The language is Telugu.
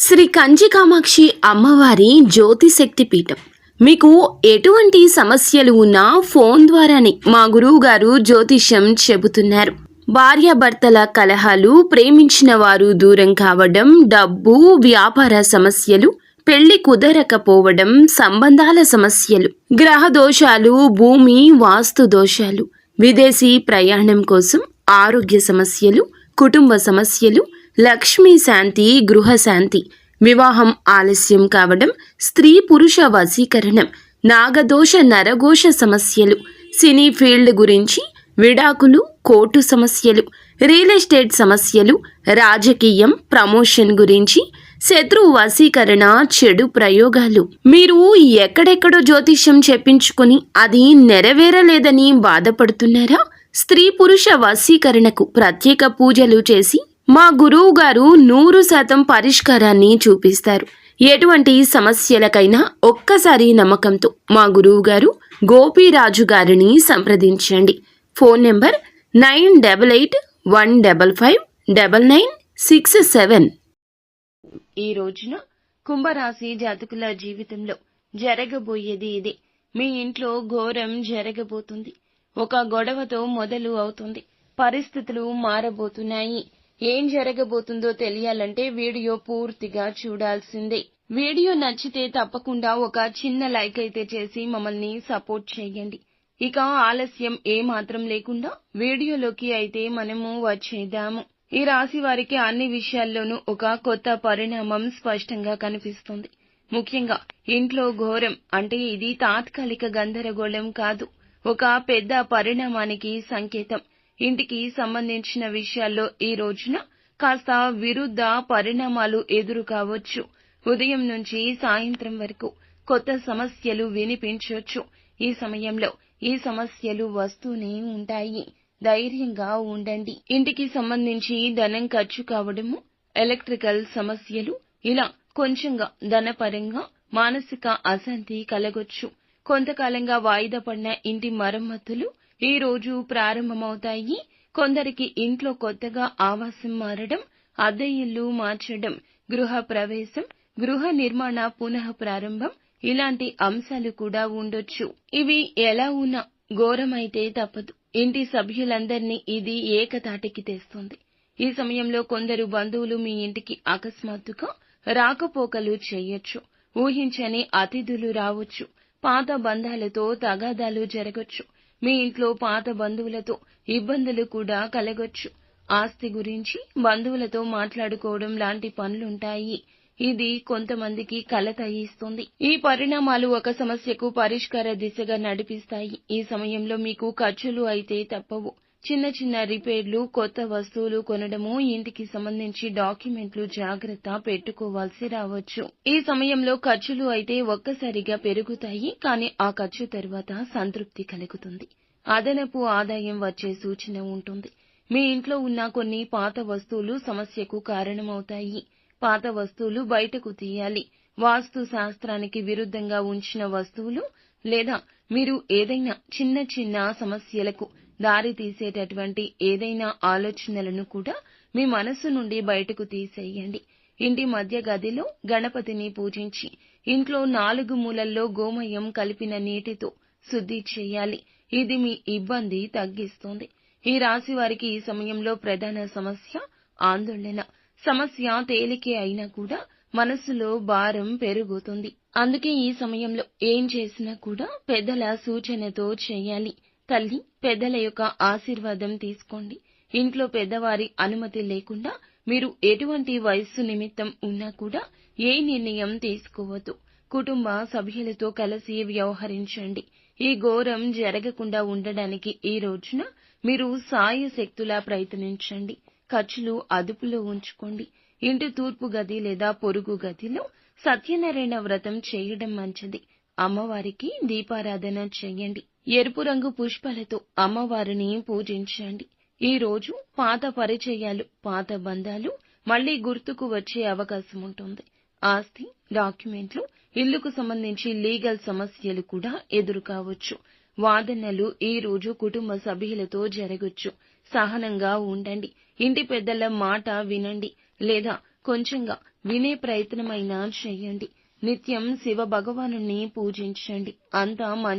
శ్రీ కంచి కామాక్షి అమ్మవారి జ్యోతిశక్తి పీఠం. మీకు ఎటువంటి సమస్యలు ఉన్నా ఫోన్ ద్వారానే మా గురువు గారు జ్యోతిష్యం చెబుతున్నారు. భార్యాభర్తల కలహాలు, ప్రేమించిన వారు దూరం కావడం, డబ్బు, వ్యాపార సమస్యలు, పెళ్లి కుదరకపోవడం, సంబంధాల సమస్యలు, గ్రహ దోషాలు, భూమి వాస్తు దోషాలు, విదేశీ ప్రయాణం కోసం, ఆరోగ్య సమస్యలు, కుటుంబ సమస్యలు, లక్ష్మీ శాంతి, గృహ శాంతి, వివాహం ఆలస్యం కావడం, స్త్రీ పురుష వశీకరణం, నాగదోష నరఘోష సమస్యలు, సినీ ఫీల్డ్ గురించి, విడాకులు, కోర్టు సమస్యలు, రియల్ ఎస్టేట్ సమస్యలు, రాజకీయం, ప్రమోషన్ గురించి, శత్రు వశీకరణ, చెడు ప్రయోగాలు. మీరు ఎక్కడెక్కడో జ్యోతిష్యం చెప్పించుకుని అది నెరవేరలేదని బాధపడుతున్నారా? స్త్రీ పురుష వశీకరణకు ప్రత్యేక పూజలు చేసి మా గురువు గారు 100% పరిష్కారాన్ని చూపిస్తారు. ఎటువంటి సమస్యలకైనా ఒక్కసారి నమ్మకంతో మా గురువు గారు గోపీరాజు గారిని సంప్రదించండి. Phone number 9815559967. ఈ రోజున కుంభరాశి జాతకుల జీవితంలో జరగబోయేది ఇది. మీ ఇంట్లో ఘోరం జరగబోతుంది. ఒక గొడవతో మొదలు అవుతుంది. పరిస్థితులు మారబోతున్నాయి. ఏం జరగబోతుందో తెలియాలంటే వీడియో పూర్తిగా చూడాల్సిందే. వీడియో నచ్చితే తప్పకుండా ఒక చిన్న లైక్ అయితే చేసి మమ్మల్ని సపోర్ట్ చేయండి. ఇక ఆలస్యం ఏమాత్రం లేకుండా వీడియోలోకి అయితే మనము వచ్చేద్దాము. ఈ రాశి వారికి అన్ని విషయాల్లోనూ ఒక కొత్త పరిణామం స్పష్టంగా కనిపిస్తుంది. ముఖ్యంగా ఇంట్లో ఘోరం అంటే ఇది తాత్కాలిక గందరగోళం కాదు, ఒక పెద్ద పరిణామానికి సంకేతం. ఇంటికి సంబంధించిన విషయాల్లో ఈ రోజున కాస్త విరుద్ధ పరిణామాలు ఎదురు కావచ్చు. ఉదయం నుంచి సాయంత్రం వరకు కొత్త సమస్యలు వినిపించవచ్చు. ఈ సమయంలో ఈ సమస్యలు వస్తూనే ఉంటాయి. ధైర్యంగా ఉండండి. ఇంటికి సంబంధించి ధనం ఖర్చు కావడము, ఎలక్ట్రికల్ సమస్యలు, ఇలా కొంచెంగా ధనపరంగా మానసిక అశాంతి కలగొచ్చు. కొంతకాలంగా వాయిదా పడిన ఇంటి మరమ్మతులు ఈ రోజు ప్రారంభమవుతాయి. కొందరికి ఇంట్లో కొత్తగా ఆవాసం మారడం, అద్దె ఇల్లు మార్చడం, గృహ ప్రవేశం, గృహ నిర్మాణ పునః ప్రారంభం, ఇలాంటి అంశాలు కూడా ఉండొచ్చు. ఇవి ఎలా ఉన్నా ఘోరమైతే తప్పదు. ఇంటి సభ్యులందరినీ ఇది ఏకతాటికి తెస్తుంది. ఈ సమయంలో కొందరు బంధువులు మీ ఇంటికి అకస్మాత్తుగా రాకపోకలు చేయొచ్చు. ఊహించని అతిథులు రావచ్చు. పాత బంధాలతో తగాదాలు జరగొచ్చు. మీ ఇంట్లో పాత బంధువులతో ఇబ్బందులు కూడా కలగొచ్చు. ఆస్తి గురించి బంధువులతో మాట్లాడుకోవడం లాంటి పనులుంటాయి. ఇది కొంతమందికి కలత ఇస్తుంది. ఈ పరిణామాలు ఒక సమస్యకు పరిష్కార దిశగా నడిపిస్తాయి. ఈ సమయంలో మీకు ఖర్చులు అయితే తప్పవు. చిన్న చిన్న రిపేర్లు, కొత్త వస్తువులు కొనడము, ఇంటికి సంబంధించి డాక్యుమెంట్లు జాగ్రత్త పెట్టుకోవాల్సి రావచ్చు. ఈ సమయంలో ఖర్చులు అయితే ఒక్కసారిగా పెరుగుతాయి, కానీ ఆ ఖర్చు తర్వాత సంతృప్తి కలుగుతుంది. అదనపు ఆదాయం వచ్చే సూచన ఉంటుంది. మీ ఇంట్లో ఉన్న కొన్ని పాత వస్తువులు సమస్యకు కారణమవుతాయి. పాత వస్తువులు బయటకు తీయాలి. వాస్తు శాస్త్రానికి విరుద్ధంగా ఉంచిన వస్తువులు లేదా మీరు ఏదైనా చిన్న చిన్న సమస్యలకు దారి తీసేటటువంటి ఏదైనా ఆలోచనలను కూడా మీ మనసు నుండి బయటకు తీసేయండి. ఇంటి మధ్య గదిలో గణపతిని పూజించి ఇంట్లో 4 మూలల్లో గోమయం కలిపిన నీటితో శుద్ధి చేయాలి. ఇది మీ ఇబ్బంది తగ్గిస్తుంది. ఈ రాశి వారికి ఈ సమయంలో ప్రధాన సమస్య ఆందోళన. సమస్య తేలికే అయినా కూడా మనసులో భారం పెరుగుతుంది. అందుకే ఈ సమయంలో ఏం చేసినా కూడా పెద్దల సూచనతో చేయాలి. తల్లి, పెద్దల యొక్క ఆశీర్వాదం తీసుకోండి. ఇంట్లో పెద్దవారి అనుమతి లేకుండా మీరు ఎటువంటి వయస్సు నిమిత్తం ఉన్నా కూడా ఏ నిర్ణయం తీసుకోవద్దు. కుటుంబ సభ్యులతో కలిసి వ్యవహరించండి. ఈ ఘోరం జరగకుండా ఉండడానికి ఈ రోజున మీరు సాయశక్తులా ప్రయత్నించండి. ఖర్చులు అదుపులో ఉంచుకోండి. ఇంటి తూర్పు గది లేదా పొరుగు గదిలో సత్యనారాయణ వ్రతం చేయడం మంచిది. అమ్మవారికి దీపారాధన చేయండి. ఎరుపు రంగు పుష్పాలతో అమ్మవారిని పూజించండి. ఈ రోజు పాత పరిచయాలు, పాత బంధాలు మళ్లీ గుర్తుకు వచ్చే అవకాశం ఉంటుంది. ఆస్తి, డాక్యుమెంట్లు, ఇల్లుకు సంబంధించి లీగల్ సమస్యలు కూడా ఎదురు కావచ్చు. వాదనలు ఈ రోజు కుటుంబ సభ్యులతో జరగొచ్చు. సహనంగా ఉండండి. ఇంటి పెద్దల మాట వినండి లేదా కొంచెంగా వినే ప్రయత్నమైనా చేయండి. నిత్యం శివ భగవానుణ్ణి పూజించండి. అంతా మంచి